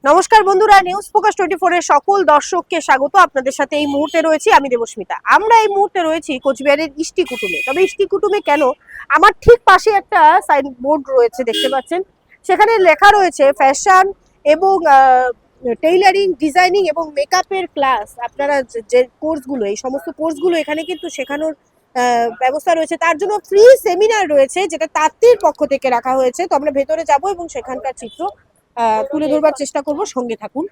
নমস্কার বন্ধুরা, news focus 24 এর সকল দর্শককে স্বাগত। আপনাদের সাথে এই মুহূর্তে রয়েছি আমি দেবস্মিতা। আমরা এই মুহূর্তে রয়েছি কোচবিহারের ইষ্টি কুটুমে। তবে ইষ্টি কুটুমে কেন, আমার ঠিক পাশে একটা সাইন বোর্ড রয়েছে, দেখতে পাচ্ছেন। সেখানে লেখা রয়েছে ফ্যাশন এবং টেইলারিং, ডিজাইনিং এবং মেকআপের ক্লাস। আপনারা যে কোর্সগুলো, এই সমস্ত কোর্সগুলো এখানে কিন্তু শেখানোর ব্যবস্থা রয়েছে। তার জন্য ফ্রি সেমিনার রয়েছে, যেটা তাঁতির পক্ষ থেকে রাখা হয়েছে। তো আমরা ভেতরে যাব এবং সেখানকার চিত্র তুলে ধরবার চেষ্টা করব। সঙ্গে থাকুন।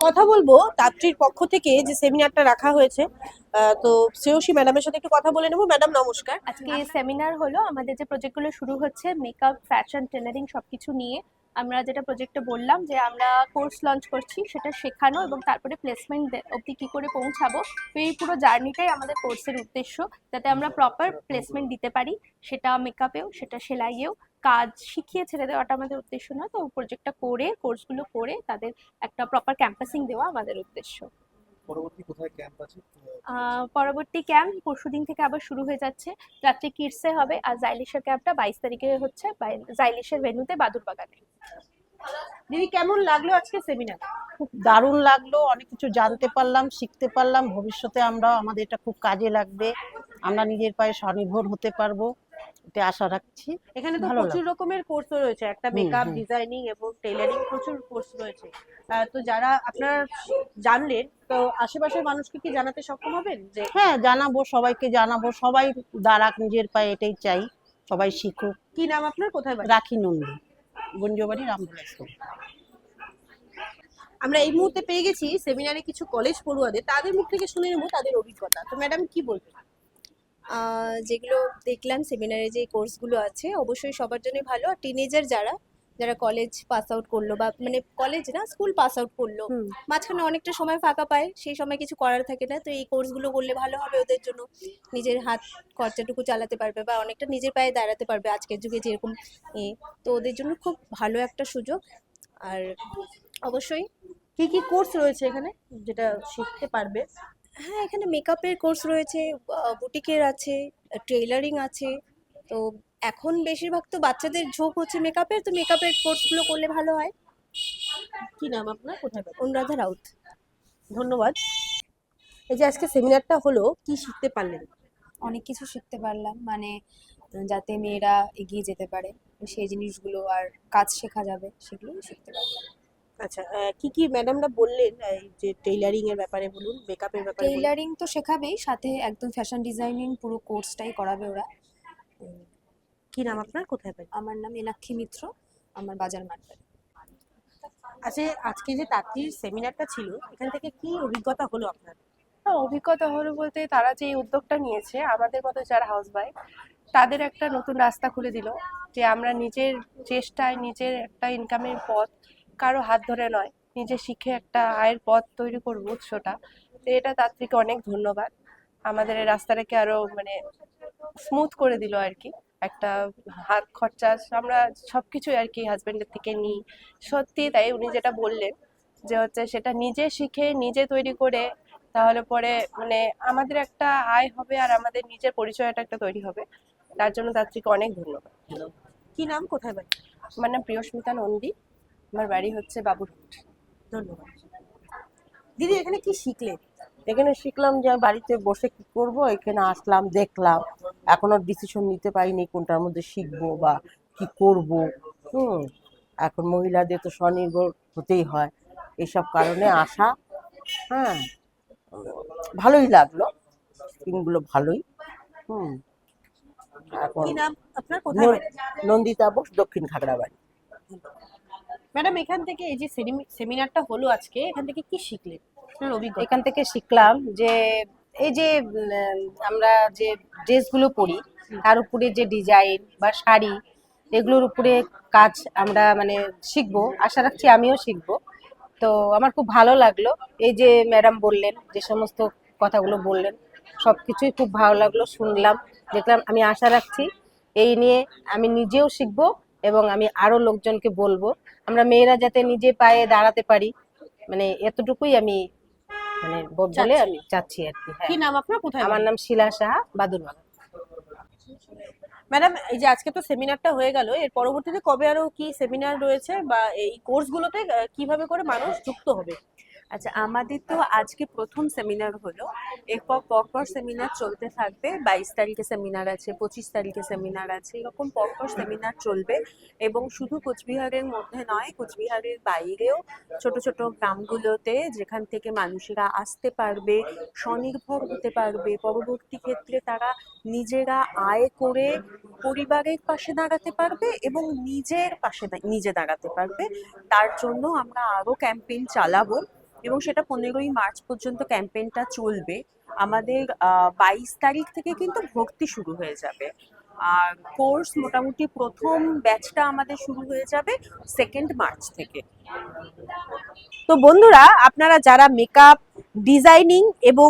কথা বলবো তাঁতির পক্ষ থেকে যে সেমিনারটা রাখা হয়েছে। তো শ্রেয়সী ম্যাডামের সাথে একটু কথা বলে নেবো। ম্যাডাম নমস্কার। আজকে সেমিনার হলো, আমাদের যে প্রজেক্টগুলো শুরু হচ্ছে মেকআপ, ফ্যাশন, টেলারিং সবকিছু নিয়ে। আমরা যেটা প্রজেক্টে বললাম যে আমরা কোর্স লঞ্চ করছি, সেটা শেখানো এবং তারপরে প্লেসমেন্ট অবধি কী করে পৌঁছাবো। তো এই পুরো জার্নিটাই আমাদের কোর্সের উদ্দেশ্য, যাতে আমরা প্রপার প্লেসমেন্ট দিতে পারি। সেটা মেকআপেও, সেটা সেলাইয়েও। কাজ শিখিয়ে ছেড়ে দেওয়াটা আমাদের উদ্দেশ্য নয়। তো প্রজেক্টটা করে, কোর্সগুলো করে তাদের একটা প্রপার ক্যাম্পাসিং দেওয়া আমাদের উদ্দেশ্য। পরবর্তী ক্যাম্প পরশুদিন থেকে আবার শুরু হয়ে যাচ্ছে। রাত্রে কিডসে হবে, আর জাইলিশের ক্যাম্পটা 22 তারিখে হচ্ছে জাইলিশের ভেন্যুতে, বাদুরবাগানে। দিদি, কেমন লাগলো আজকে সেমিনার? খুব দারুণ লাগলো, অনেক কিছু জানতে পারলাম, শিখতে পারলাম। ভবিষ্যতে আমাদের এটা খুব কাজে লাগবে, আমরা নিজের পায়ে স্বনির্ভর হতে পারবো, এটা আশা রাখছি। এখানে তো প্রচুর রকমের কোর্স রয়েছে, একটা মেকআপ, ডিজাইনিং এবং টেইলারিং, প্রচুর কোর্স রয়েছে। তো যারা আপনারা জানলেন, তো আশেপাশের মানুষকে কি জানাতে সক্ষম হবেন? যে হ্যাঁ, জানাবো, সবাইকে জানাবো, সবাই দাঁড়াক নিজের পায়ে, এটাই চাই। সবাই শিখুক। কি নাম আপনার, কোথায় বাড়ি? রাখি নন্দী, গঞ্জবাড়ি, রামপুরা স্কুল। আমরা এই মুহূর্তে পেয়ে গেছি সেমিনারে কিছু কলেজ পড়ুয়াদের, তাদের মুখ থেকে শুনে নেবো তাদের অভিজ্ঞতা। তো ম্যাডাম কি বলবেন? যেগুলো দেখলাম সেমিনারে, যে কোর্সগুলো আছে অবশ্যই সবার জন্য ভালো। আর টিনেজার যারা যারা কলেজ পাস আউট করলো, বা মানে কলেজ না, স্কুল পাস আউট করলো, মাঝখানে অনেকটা সময় ফাঁকা পায়, সেই সময় কিছু করার থাকে না, তো এই কোর্সগুলো করলে ভালো হবে ওদের জন্য। নিজের হাত খরচাটুকু চালাতে পারবে, বা অনেকটা নিজের পায়ে দাঁড়াতে পারবে আজকের যুগে যেরকম তো ওদের জন্য খুব ভালো একটা সুযোগ। আর অবশ্যই কি কি কোর্স রয়েছে এখানে যেটা শিখতে পারবে? হ্যাঁ, এখানে মেকআপের কোর্স রয়েছে, বুটিকের আছে, টেইলারিং আছে। তো এখন বেশিরভাগ তো বাচ্চাদের ঝোঁক হচ্ছে মেকআপের, তো মেকআপের কোর্সগুলো করলে ভালো হয়। কি নাম আপনার, কোথায় বাড়ি? অনুরাধা রাউত। ধন্যবাদ। এই যে আজকে সেমিনারটা হলো, কি শিখতে পারলেন? অনেক কিছু শিখতে পারলাম, মানে যাতে মেয়েরা এগিয়ে যেতে পারে সেই জিনিসগুলো, আর কাজ শেখা যাবে সেগুলো শিখতে পারলাম। আচ্ছা, কি কি ম্যাডামরা বললেন? এই যে টেইলারিং এর ব্যাপারে বলুন, মেকআপের ব্যাপারে বলুন। টেইলারিং তো শেখাবেই, সাথে একদম ফ্যাশন ডিজাইনিং পুরো কোর্সটাই করাবে ওরা। কি নাম আপনার, কোথায় বাড়ি? আমার নাম মীনাক্ষী মিত্র, আমার বাজার মার্কেট। আচ্ছা, আজকে যে তাঁতির সেমিনারটা ছিল, এখান থেকে কি অভিজ্ঞতা হলো আপনার? অভিজ্ঞতা হলো বলতে, তারা যে উদ্যোগটা নিয়েছে, আমাদের মতো যারা হাউস ওয়াইফ, তাদের একটা নতুন রাস্তা খুলে দিল, যে আমরা নিজের চেষ্টায় নিজের একটা ইনকামের পথ, কারো হাত ধরে নয়, নিজে শিখে একটা আয়ের পথ তৈরি করবো, উৎসটা। তো এটা তাত্ত্বিক অনেক ধন্যবাদ। আমাদের এই রাস্তাটাকে আরো মানে স্মুথ করে দিল আর কি। একটা হাত খরচা আমরা সবকিছু আর কি হাজবেন্ডের থেকে নিই। সত্যি তাই, উনি যেটা বললেন যে হচ্ছে সেটা নিজে শিখে নিজে তৈরি করে, তাহলে পরে মানে আমাদের একটা আয় হবে, আর আমাদের নিজের পরিচয়টা একটা তৈরি হবে। তার জন্য তাত্ত্বিক অনেক ধন্যবাদ। কি নাম, কোথায় বাড়ি? আমার নাম প্রিয়স্মিতা নন্দী, আমার বাড়ি হচ্ছে বাবুরহাট। ধন্যবাদ। দিদি, এখানে কি শিখলেন? এখানে শিখলাম যে বাড়িতে বসে কি করব, এখানে আসলাম, দেখলাম, এখনো ডিসিশন নিতে পারিনি কোনটার মধ্যে শিখবো বা কি করব। এখন মহিলাদের তো স্বনির্ভর হতেই হয়, এসব কারণে আসা। হ্যাঁ, ভালোই লাগলো, স্কিমগুলো ভালোই। এখন কি নাম আপনার, কোথায় বাড়ি? নন্দিতা বোস, দক্ষিণ খাগড়াবাড়ি। ম্যাডাম, এখান থেকে এই যে সেমিনারটা হলো আজকে, এখান থেকে কি শিখলেন, আপনার অভিজ্ঞতা? এখান থেকে শিখলাম যে এই যে আমরা যে ড্রেসগুলো পরি, তার উপরে যে ডিজাইন বা শাড়ি, এগুলোর উপরে কাজ আমরা মানে শিখবো, আশা রাখছি আমিও শিখবো। তো আমার খুব ভালো লাগলো, এই যে ম্যাডাম বললেন, যে সমস্ত কথাগুলো বললেন, সব কিছুই খুব ভালো লাগলো, শুনলাম, দেখলাম। আমি আশা রাখছি এই নিয়ে আমি নিজেও শিখবো এবং আমি আরো লোকজনকে বলবো, আমরা মেয়েরা যাতে নিজে পায়ে দাঁড়াতে পারি, মানে এতটুকুই আমি মানে বলে আমি চাচ্ছি আর কি। কি নাম আপনার, কোথায় আমার বাড়ি? নাম শিলা সাহা, বাদুরবাগান। ম্যাডাম, এই যে আজকে তো সেমিনারটা হয়ে গেল, এর পরবর্তীতে কবে আরো কি সেমিনার রয়েছে বা এই কোর্সগুলোতে কিভাবে করে মানুষ যুক্ত হবে? আচ্ছা, আমাদের তো আজকে প্রথম সেমিনার হলো, এরপর পরপর সেমিনার চলতে থাকবে। 22 তারিখে সেমিনার আছে, 25 তারিখে সেমিনার আছে, এরকম পরপর সেমিনার চলবে। এবং শুধু কোচবিহারের মধ্যে নয়, কোচবিহারের বাইরেও ছোট ছোট গ্রামগুলোতে যেখান থেকে মানুষেরা আসতে পারবে, স্বনির্ভর হতে পারবে, পরবর্তী ক্ষেত্রে তারা নিজেরা আয় করে পরিবারের পাশে দাঁড়াতে পারবে এবং নিজের পাশে নিজে দাঁড়াতে পারবে। তার জন্য আমরা আরো ক্যাম্পেইন চালাবো এবং সেটা 15ই মার্চ পর্যন্ত ক্যাম্পেইনটা চলবে। আমাদের 22 তারিখ থেকে কিন্তু ভর্তি শুরু হয়ে যাবে। আর কোর্স মোটামুটি প্রথম ব্যাচটা আমাদের শুরু হয়ে যাবে 2nd মার্চ থেকে। তো বন্ধুরা, আপনারা যারা মেকআপ, ডিজাইনিং এবং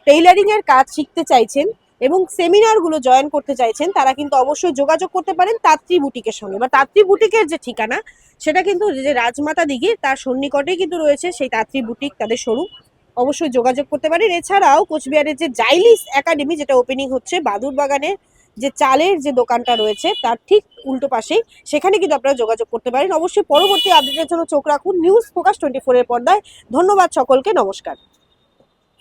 টেইলারিং এর কাজ শিখতে চাইছেন এবং সেমিনারগুলো জয়েন করতে চাইছেন, তারা কিন্তু অবশ্যই যোগাযোগ করতে পারেন তাত্রী বুটিকের সঙ্গে। বা তাত্রী বুটিকের যে ঠিকানা, সেটা কিন্তু যে রাজমাতা দিঘি তার সন্নিকটেই কিন্তু রয়েছে সেই তাত্রী বুটিক, তাদের শোরুম। অবশ্যই যোগাযোগ করতে পারেন। এছাড়াও কোচবিহারের যে জাইলিস একাডেমি, যেটা ওপেনিং হচ্ছে বাদুর বাগানের যে চালের যে দোকানটা রয়েছে তার ঠিক উল্টো পাশেই, সেখানে কিন্তু আপনারা যোগাযোগ করতে পারেন। অবশ্যই পরবর্তী আপডেটের জন্য চোখ রাখুন নিউজ ফোকাস 24 এর পর্দায়। ধন্যবাদ সকলকে, নমস্কার।